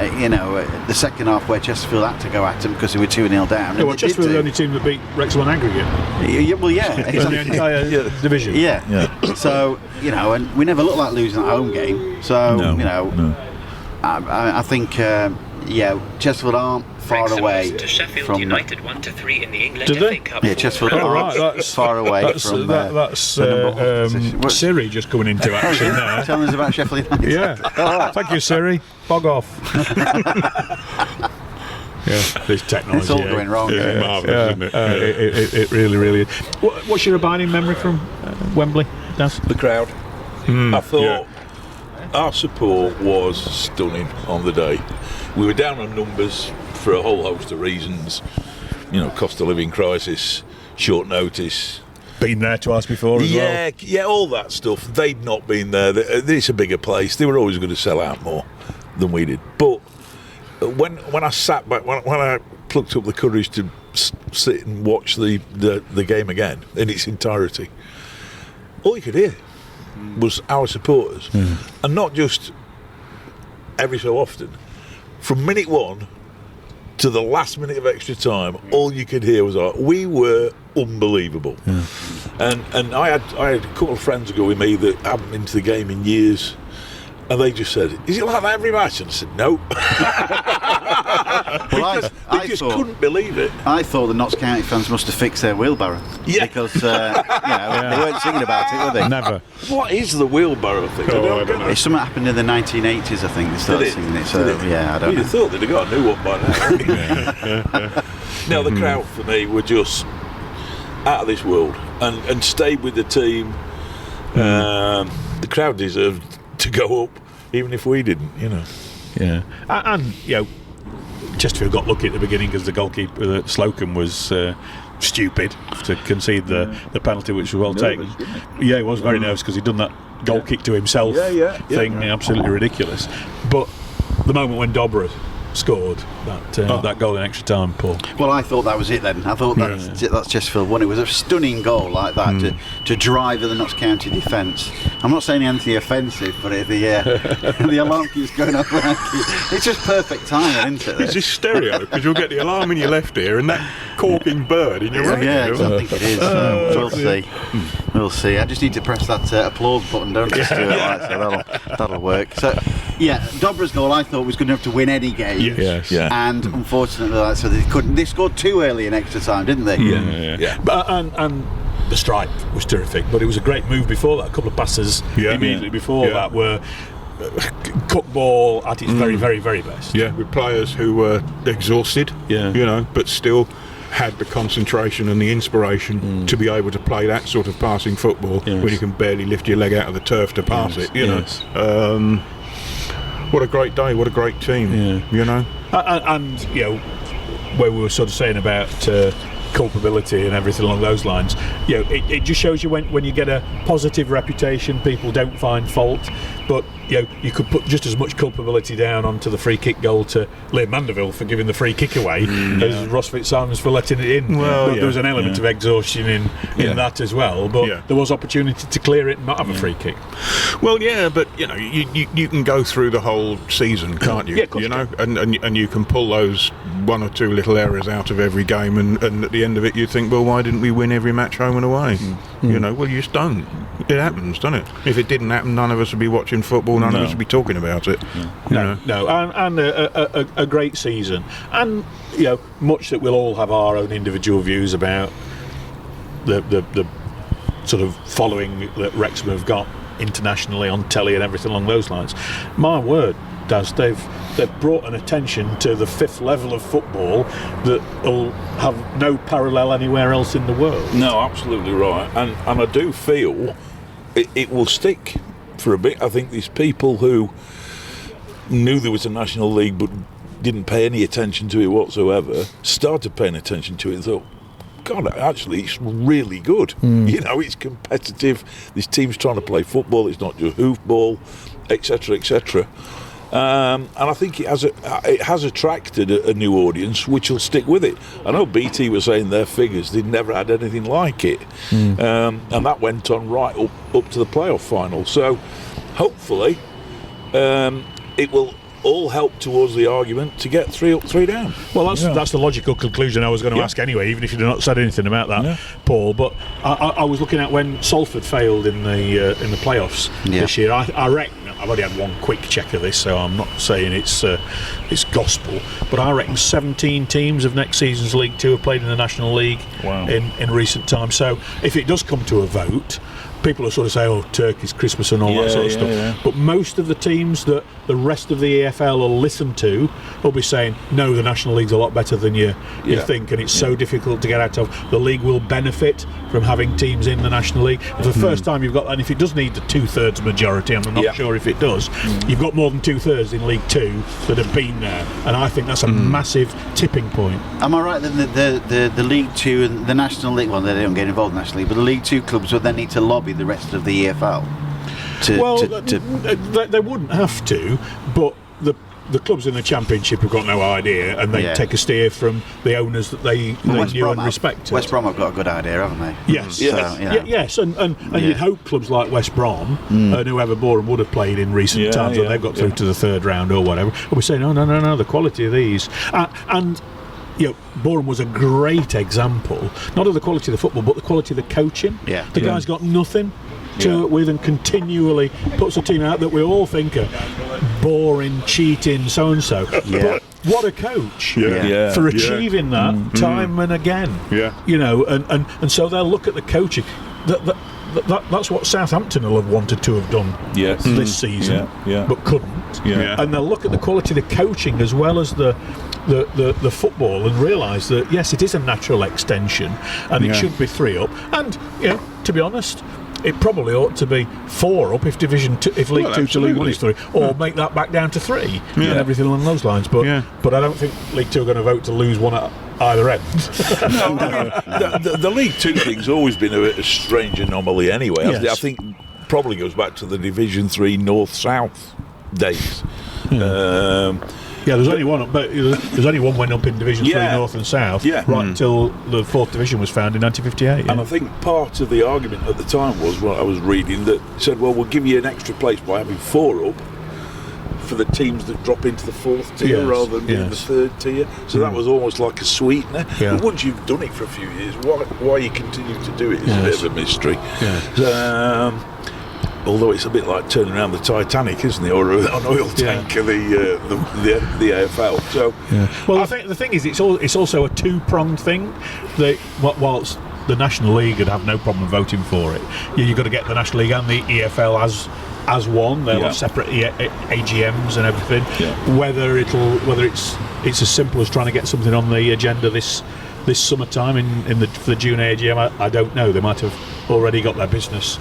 the second half where Chesterfield had to go at them because they were 2-0 down. Yeah, well, Chesterfield were the only team that beat Wrexham on aggregate. Exactly. The entire division. Yeah. So and we never looked like losing that home game. So I think Chesterfield aren't far away to Sheffield from United 1-3 in the England Did they? FA Cup. Yeah, Chesterfield aren't far away from that's the number one position. Siri just coming into action there. Telling us about Sheffield United. Yeah. Thank you, Siri. Bog off. This technology. It's all going wrong. It's marvellous, isn't it? It really is. What's your abiding memory from Wembley, Daz? The crowd. I thought our support was stunning on the day. We were down on numbers for a whole host of reasons. You know, cost of living crisis, short notice. Been there twice before as well. Yeah, all that stuff. They'd not been there. It's a bigger place. They were always going to sell out more than we did. But when I sat back, when I plucked up the courage to sit and watch the game again in its entirety, all you could hear was our supporters, and not just every so often. From minute 1 to the last minute of extra time, all you could hear was we were unbelievable. And I had a couple of friends go with me that hadn't been to the game in years, and they just said, "Is it like that every match?" And I said, "No." Well, they just couldn't believe it. I thought the Notts County fans must have fixed their wheelbarrow. Yeah. Because they weren't singing about it, were they? Never. What is the wheelbarrow thing? I don't get it. It's something happened in the 1980s, I think. They started singing it. So I don't You'd know. have thought they'd have got a new one by now. Now the crowd for me were just out of this world, and stayed with the team. The crowd deserved to go up, even if we didn't. Yeah, and Chesterfield got lucky at the beginning because the goalkeeper Slocum was stupid to concede the penalty, which was well taken. Yeah, he was very nervous because he'd done that goal kick to himself thing, absolutely ridiculous. But the moment when Dobra scored that goal in extra time, Paul. Well, I thought that was it then. I thought that's Chesterfield won. It was a stunning goal like that to drive the Notts County defence. I'm not saying anything offensive, but the alarm keeps going off. It's just perfect timing, isn't it? It's just stereo, because you'll get the alarm in your left ear and that corking bird in your right ear. Yeah, I think it is. We'll see. We'll see. I just need to press that applause button, don't I? So that'll work. So, Dobra's goal I thought was good enough to win any game. Yes. And unfortunately, so they couldn't. They scored 2 early in extra time, didn't they? Yeah. But and the strike was terrific. But it was a great move before that. A couple of passes immediately before that were cook ball at its very, very, very best. Yeah, with players who were exhausted, but still had the concentration and the inspiration to be able to play that sort of passing football when you can barely lift your leg out of the turf to pass it. You know, what a great day! What a great team! You know, and where we were sort of saying about culpability and everything along those lines, it just shows you when you get a positive reputation, people don't find fault, but you could put just as much culpability down onto the free kick goal to Liam Mandeville for giving the free kick away as Ross Fitzsimons for letting it in. Well, there was an element of exhaustion in that as well, but there was opportunity to clear it and not have a free kick. Well, but you can go through the whole season, can't you? Yeah, you know, and you can pull those one or two little errors out of every game, and at the end of it, you think, well, why didn't we win every match home and away? You know, well, you just don't. It happens, doesn't it? If it didn't happen, none of us would be watching football. None of us would be talking about it. No, and a great season, and much that we'll all have our own individual views about the sort of following that Wrexham have got internationally on telly and everything along those lines. My word, Daz, they've brought an attention to the fifth level of football that will have no parallel anywhere else in the world. No, absolutely right, and I do feel it will stick for a bit. I think these people who knew there was a National League but didn't pay any attention to it whatsoever started paying attention to it and thought, God, actually, it's really good. It's competitive. This team's trying to play football. It's not just hoofball, etc., etc. And I think it has attracted a new audience, which will stick with it. I know BT were saying their figures, they'd never had anything like it. And that went on right up to the playoff final. So hopefully it will all help towards the argument to get 3 up, 3 down. Well, that's the logical conclusion I was going to ask anyway, even if you'd not said anything about that, Paul. But I was looking at when Salford failed in the playoffs this year. I reckon, I've only had one quick check of this, so I'm not saying it's gospel, but I reckon 17 teams of next season's League 2 have played in the National League in recent times. So if it does come to a vote, people will sort of say, oh, Turkey's Christmas and all that sort of stuff. But most of the teams that the rest of the EFL will listen to will be saying, no, the National League's a lot better than you think, and it's so difficult to get out of. The league will benefit from having teams in the National League. For the first time you've got, and if it does need the 2/3 majority, I'm not sure if it does, you've got more than 2/3 in League 2 that have been there, and I think that's a massive tipping point. Am I right that the League 2 and the National League, well, they don't get involved in the National League, but the League 2 clubs would then need to lobby the rest of the EFL? They wouldn't have to, but the clubs in the Championship have got no idea, and they take a steer from the owners that they knew and respected. West Brom have got a good idea, haven't they? Yes, yes, and you'd hope clubs like West Brom and whoever Boreham would have played in recent times when they've got through to the third round or whatever, we're saying, no, the quality of these, and Boreham was a great example, not of the quality of the football, but the quality of the coaching. The guy's got nothing to it with, and continually puts a team out that we all think are boring, cheating, so and so. But what a coach for achieving that time and again. And so they'll look at the coaching. That's what Southampton will have wanted to have done this season, but couldn't. And they'll look at the quality of the coaching as well as the football and realise that yes, it is a natural extension, and it should be 3 up. And to be honest, it probably ought to be 4 up if League 2 to League 1 is 3, or make that back down to 3 and everything along those lines. But I don't think League 2 are going to vote to lose one at either end. No, I mean, the League 2 thing's always been a strange anomaly anyway. I think probably goes back to the Division 3 North-South days. There's only one, but there's only one went up in Division 3 North and South, right until the 4th Division was found in 1958. And I think part of the argument at the time was what I was reading that said, well, we'll give you an extra place by having 4 up for the teams that drop into the 4th tier rather than being the 3rd tier. So that was almost like a sweetener. But once you've done it for a few years, why you continue to do it is a bit of a mystery. Although it's a bit like turning around the Titanic, isn't it, or an oil tank of the AFL. So, well, the thing is, it's also a two-pronged thing. Whilst the National League would have no problem voting for it, you've got to get the National League and the EFL as as one. They'll Yeah. have separate AGMs and everything. Yeah. Whether it's as simple as trying to get something on the agenda this summertime for the June AGM, I don't know. They might have already got their business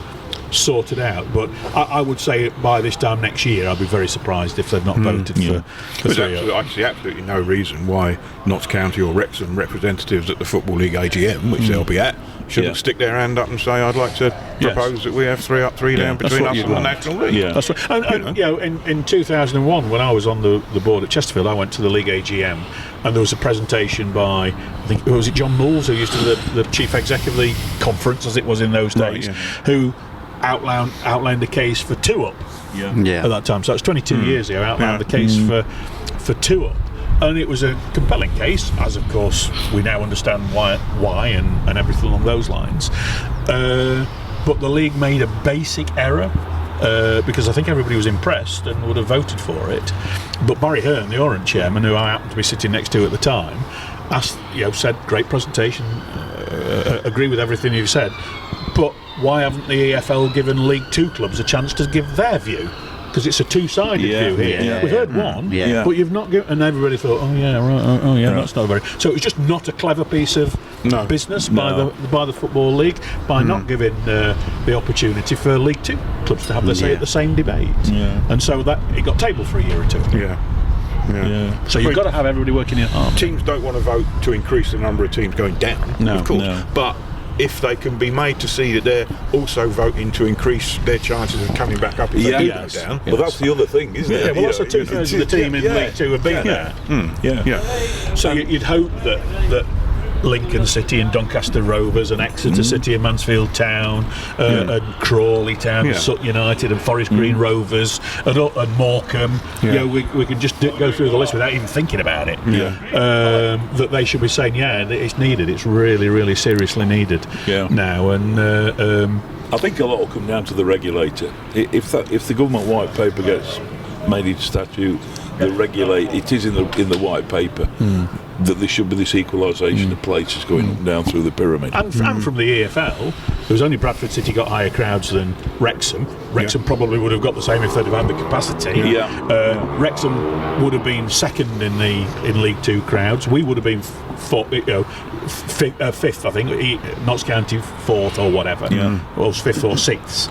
sorted out, but I would say by this time next year I'd be very surprised if they've not voted for There's 3 I see absolutely no reason why Notts County or Wrexham representatives at the Football League AGM, which they'll be at, shouldn't stick their hand up and say, I'd like to propose that we have 3 up, 3 down between us and the National League. Yeah. That's right. And you know, in 2001, when I was on the board at Chesterfield, I went to the League AGM, and there was a presentation by, I think, was it John Moores, who used to be the chief executive of the conference, as it was in those days, who outlined the case for 2 up at that time. So it's 22 years ago. Outlined the case for 2 up, and it was a compelling case, as of course we now understand why and everything along those lines. But the league made a basic error. Because I think everybody was impressed and would have voted for it, but Barry Hearn, the Orient chairman, who I happened to be sitting next to at the time, said, "Great presentation, agree with everything you've said, but why haven't the EFL given League 2 clubs a chance to give their view? Because it's a two-sided view here. We've heard one, but you've not given." And everybody thought, that's not very. So it was just not a clever piece of business by the Football League by not giving the opportunity for League 2 clubs to have their say at the same debate. And so that it got tabled for a year or two. So you've got to have everybody working in harmony. Teams don't want to vote to increase the number of teams going down, of course, but if they can be made to see that they're also voting to increase their chances of coming back up if they do go down. Well, that's the other thing, isn't it? Well, that's 2/3 of the team in League 2 have been there. So you'd hope that Lincoln City and Doncaster Rovers and Exeter City and Mansfield Town and Crawley Town and Sutton United and Forest Green Rovers and Morecambe, we can just go through the list without even thinking about it, that they should be saying it's needed, it's really, really seriously needed now. And I think a lot will come down to the regulator. If the government white paper gets made into statute, it is in the white paper that there should be this equalisation of places going down through the pyramid. And from the EFL, it was only Bradford City got higher crowds than Wrexham. Wrexham probably would have got the same if they'd have had the capacity. Wrexham would have been second in League 2 crowds. We would have been fifth, I think. Notts County fourth or whatever. Or was fifth or sixth.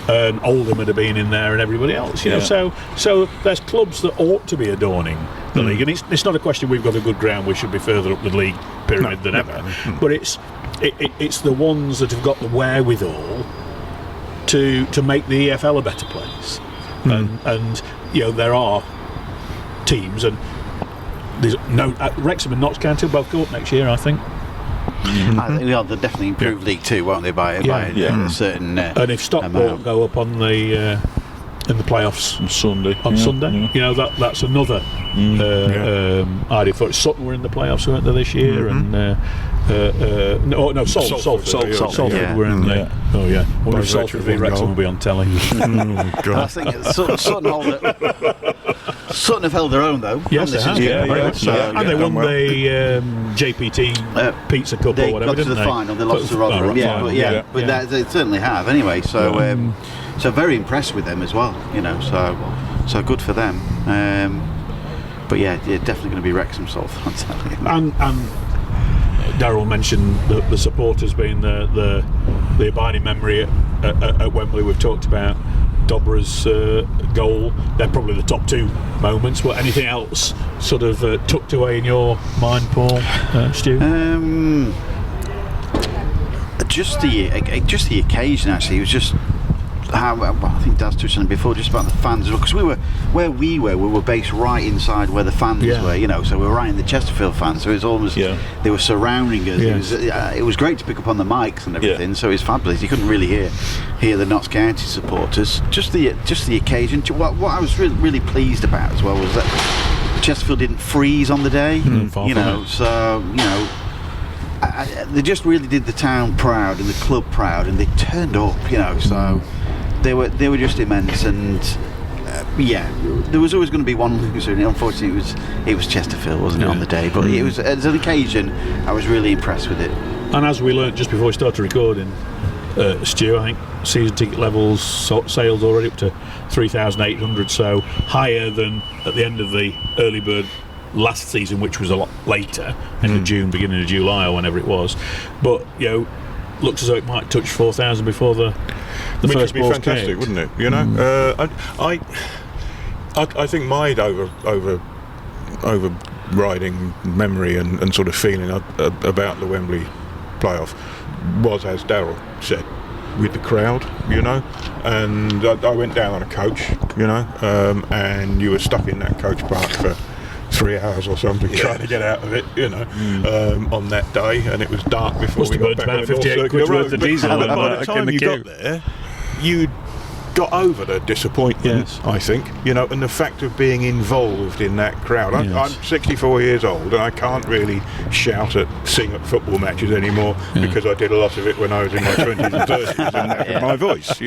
And Oldham would have been in there, and everybody else. You know, so there's clubs that ought to be adorning the league, and it's not a question we've got a good ground, we should be further up the league pyramid than ever. But it's the ones that have got the wherewithal to make the EFL a better place. And there are teams, and there's Wrexham and Notts County will both go up next year, I think. They'll definitely improve League 2, won't they? By a certain and if Stockport go up on the in the playoffs on Sunday, you know that's another idea for it. Sutton were in the playoffs, weren't they, this year? And Salford were in there. Oh yeah, I wonder if Salford v Wrexham will be on telly. I think Sutton have held their own though. Yes, they have. And they won the JPT Pizza Cup or whatever, didn't they? Got to the final, they lost to Rotherham. But they certainly have anyway. So so very impressed with them as well. You know, so good for them. But definitely going to be Wrexham, Salford. I'm telling you. And Darryl mentioned the supporters being the abiding memory at Wembley. We've talked about Dobra's goal. They're probably the top 2 moments. But anything else sort of tucked away in your mind, Paul, Stu? Just the occasion. Actually, it was just how I think Dad's touched on it before, just about the fans, because we were based right inside where the fans were, you know, so we were right in the Chesterfield fans, so it was almost they were surrounding us. It was great to pick up on the mics and everything, so it was fabulous. You couldn't really hear the Notts County supporters. Just the occasion. What I was really pleased about as well was that Chesterfield didn't freeze on the day, so they just really did the town proud and the club proud, and they turned up, so they were just immense. And there was always going to be one loser, and unfortunately it was Chesterfield, wasn't it, on the day? But it was, as an occasion, I was really impressed with it. And as we learnt just before we started recording, Stu, I think season ticket levels, sales already up to 3,800, so higher than at the end of the early bird last season, which was a lot later, end of June, beginning of July, or whenever it was. But looks as though it might touch 4,000 before the Which first would be ball's fantastic, kicked. wouldn't it? I think my overriding memory and sort of feeling about the Wembley playoff was, as Darryl said, with the crowd, and I went down on a coach, and you were stuck in that coach park for 3 hours or something trying to get out of it, on that day, and it was dark before Must we have got burnt back about on the North 58 Circular quid Road. worth of diesel But by in the time the you queue. got there, you'd got over the disappointment, Yes. I think, and the fact of being involved in that crowd. Yes. I'm 64 years old and I can't really sing at football matches anymore because I did a lot of it when I was in my 20s and 30s and that was my voice,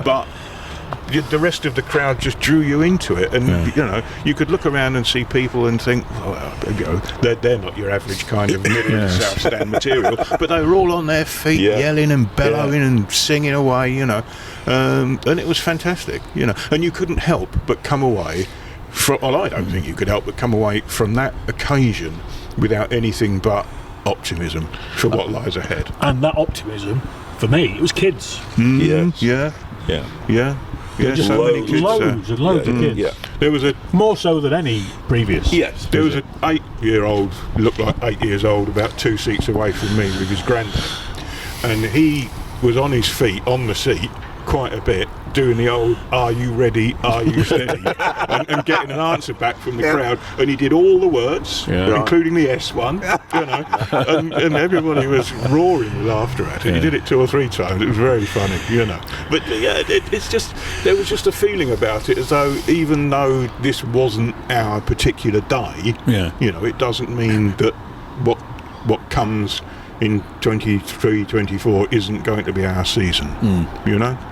but the rest of the crowd just drew you into it, and you could look around and see people and think, they're not your average kind of middle of the South Stand material, but they were all on their feet, yelling and bellowing and singing away, and it was fantastic, and you couldn't help but come away I don't think you could help but come away from that occasion without anything but optimism for what lies ahead. And that optimism, for me, it was kids. Just so many kids, Loads and loads of kids. Yeah. There was More so than any previous. Yes. There was an 8-year-old, looked like 8 years old, about 2 seats away from me with his granddad, and he was on his feet on the seat quite a bit, doing the old "Are you ready? Are you steady?" and getting an answer back from the crowd, and he did all the words, including the S one, and everybody was roaring with laughter at it. He did it 2 or 3 times. It was very funny, But it's just there was just a feeling about it as though even though this wasn't our particular day, it doesn't mean that what comes in 23, 24 isn't going to be our season.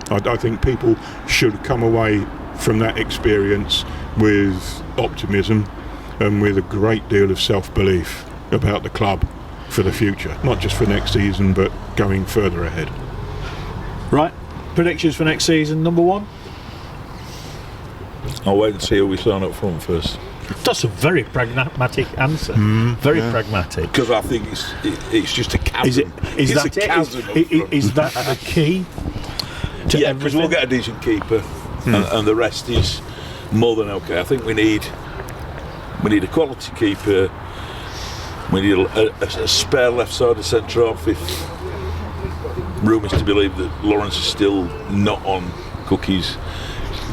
I think people should come away from that experience with optimism and with a great deal of self-belief about the club for the future, not just for next season but going further ahead. Right, predictions for next season. Number 1. I'll wait and see who we sign up front first. That's a very pragmatic answer. Very pragmatic. Because I think it's just a chasm. Is It's that a it? chasm up front. Is that the key to Yeah, because everything? we'll get a decent keeper, and the rest is more than okay. I think we need a quality keeper. We need a spare left side of centre half. If rumours to believe that Lawrence is still not on Cookie's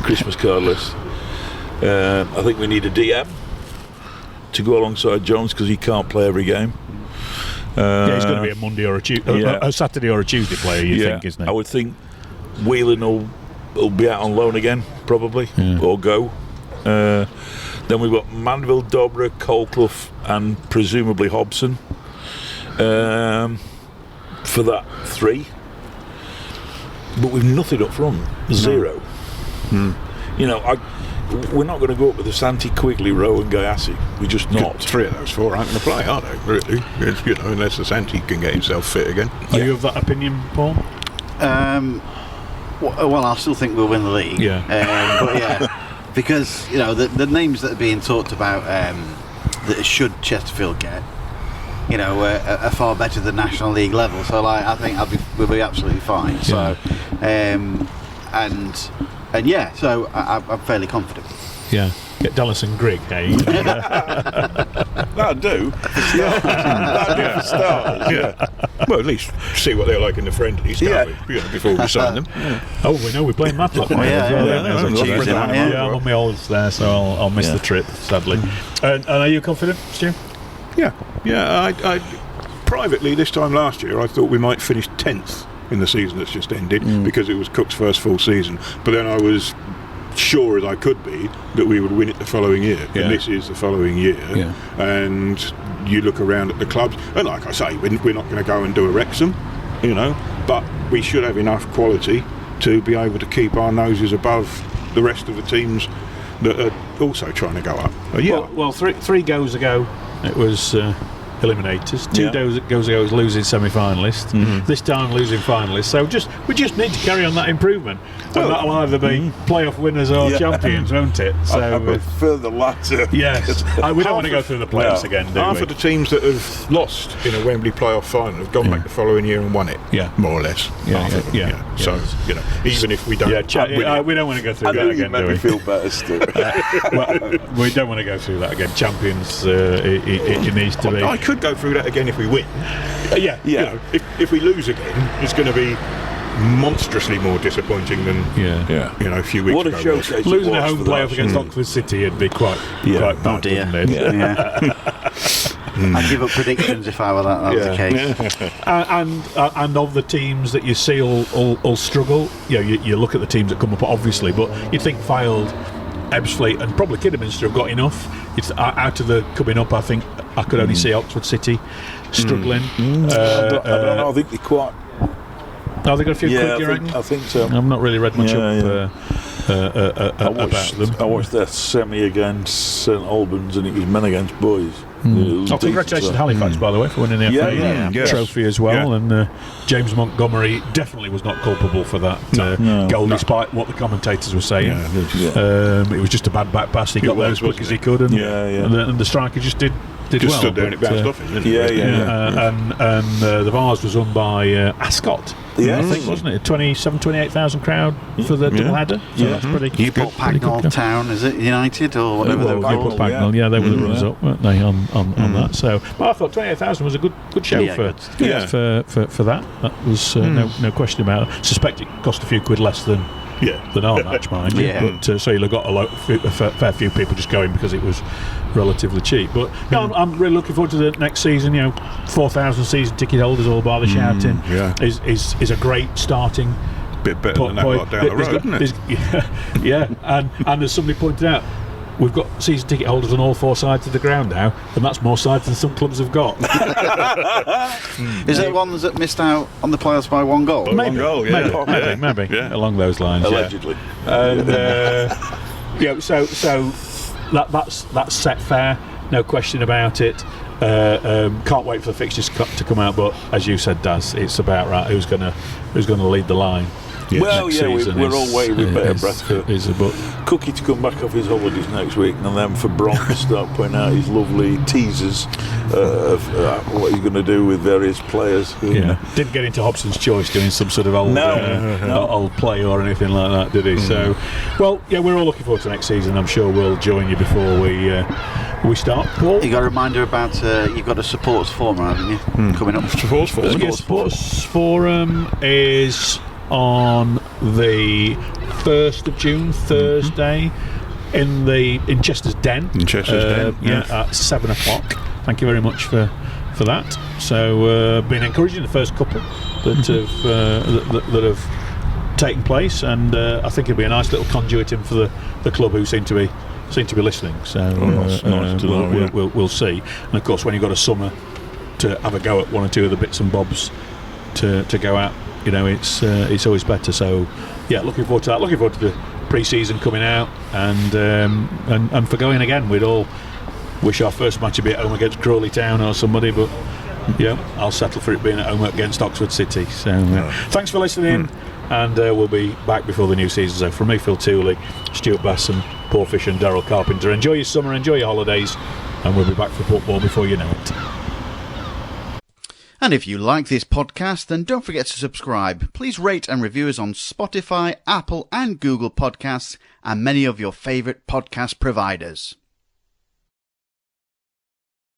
Christmas card list. I think we need a DM to go alongside Jones because he can't play every game. He's going to be a Monday or a Saturday or a Tuesday player, you think, isn't he? I would think Whelan will be out on loan again, probably, or go. Then we've got Manville, Dobra, Colclough, and presumably Hobson for that 3. But we've nothing up front, 0. We're not going to go up with the Santi, Quigley, Rowe and Gayassi. We're just not. 3 of those 4 aren't going to play, are they? Really? It's, unless the Santi can get himself fit again. Are you of that opinion, Paul? Well, I still think we'll win the league. But because the names that are being talked about that should Chesterfield get, are far better than National League level. So I think we'll be absolutely fine. So, so I'm fairly confident. Yeah. Get Dallas and Grigg, hey? That'll do. That'll do for starters. Well, at least see what they're like in the friendlies, can't we? Before we sign them. Oh, we know we're playing Matlock. I'm on my odds there, so I'll miss the trip, sadly. And are you confident, Stu? Yeah. I privately, this time last year, I thought we might finish 10th in the season that's just ended because it was Cook's first full season. But then I was sure as I could be that we would win it the following year, and this is the following year. And you look around at the clubs, and like I say, we're not going to go and do a Wrexham, but we should have enough quality to be able to keep our noses above the rest of the teams that are also trying to go up. Well, 3 goes ago, it was eliminators. Two Yeah. days ago it was losing semi-finalists. This time losing finalists. So we just need to carry on that improvement. And that'll either be playoff winners or champions, won't it? So I prefer the latter. yes, we don't want to go through the playoffs again, do Half we? of the teams that have lost in a Wembley playoff final have gone back the following year and won it. Yeah. More or less. Yeah, Half yeah, of them, yeah. So, even if we don't win it, we don't want to go through I that knew you again, made do me we? feel better, Stu. Well, we don't want to go through that again. Champions, it needs to be. I could go through that again if we win. Yeah. You know, if we lose again, it's going to be monstrously more disappointing than a few weeks What a ago. showcase! Losing it a was home for the playoff last against year. Oxford City would be quite bad, Oh dear. wouldn't it? Yeah. I'd give up predictions if I were that was the case. And of the teams that you see all struggle, you look at the teams that come up, obviously, but you'd think Fylde, Ebbsfleet and probably Kidderminster have got enough. It's out of the coming up. I think I could only see Oxford City struggling. I don't know. I think they quite. Oh, they got a few quid, do you reckon? I think so. I've not really read much I about them. I watched their semi against St Albans, and it was men against boys. It was decent, Congratulations so. to Halifax, by the way, for winning the FA trophy as well. And James Montgomery definitely was not culpable for that goal, despite what the commentators were saying. It was just a bad back pass. He got there as quick as he could, and the striker just did well. Stood there and it bounced off him. And the Vars was won by Ascot. Yeah, I think, wasn't it? 28,000 crowd for the double header. So that's pretty. Newport Pagnell Town, is it United or whatever they were Newport called? Pagnell, they were the runners up, weren't they, on that? So, but I thought 28,000 was a good show for that. That was no question about it. Suspect it cost a few quid less than our match, mind you. But so you've got a fair few people just going because it was relatively cheap. But I'm really looking forward to the next season. 4,000 season ticket holders all by the shouting is a great starting. Bit better than that lot down the road, isn't it? And as somebody pointed out, we've got season ticket holders on all four sides of the ground now, and that's more sides than some clubs have got. Is it ones that missed out on the playoffs by one goal? Maybe, maybe along those lines. Allegedly. And so that's set fair, no question about it. Can't wait for the fixtures to come out, but as you said, Daz, it's about who's going to lead the line. We're all waiting with better breath for Cookie to come back off his holidays next week, and then for Bron to start putting out his lovely teasers of what he's going to do with various players. Didn't get into Hobson's Choice doing some sort of old play or anything like that, did he? So, we're all looking forward to next season. I'm sure we'll join you before we start. Paul? You got a reminder about you've got a supporters forum, haven't you? Coming up. Supporters forum is on the 1st of June, Thursday, in Chester's Den. At 7 o'clock. Thank you very much for that. So been encouraging the first couple that have taken place, and I think it'll be a nice little conduit in for the club who seem to be listening. So we'll see. And of course, when you've got a summer to have a go at one or two of the bits and bobs to go out, it's always better. So looking forward to that. Looking forward to the pre-season coming out, and for going again. We'd all wish our first match would be at home against Crawley Town or somebody, but I'll settle for it being at home against Oxford City. So thanks for listening, and we'll be back before the new season. So from me, Phil Tooley, Stuart Bass and Paul Fisher and Darryl Carpenter, enjoy your summer, enjoy your holidays, and we'll be back for football before you know it. And if you like this podcast, then don't forget to subscribe. Please rate and review us on Spotify, Apple and Google Podcasts, and many of your favourite podcast providers.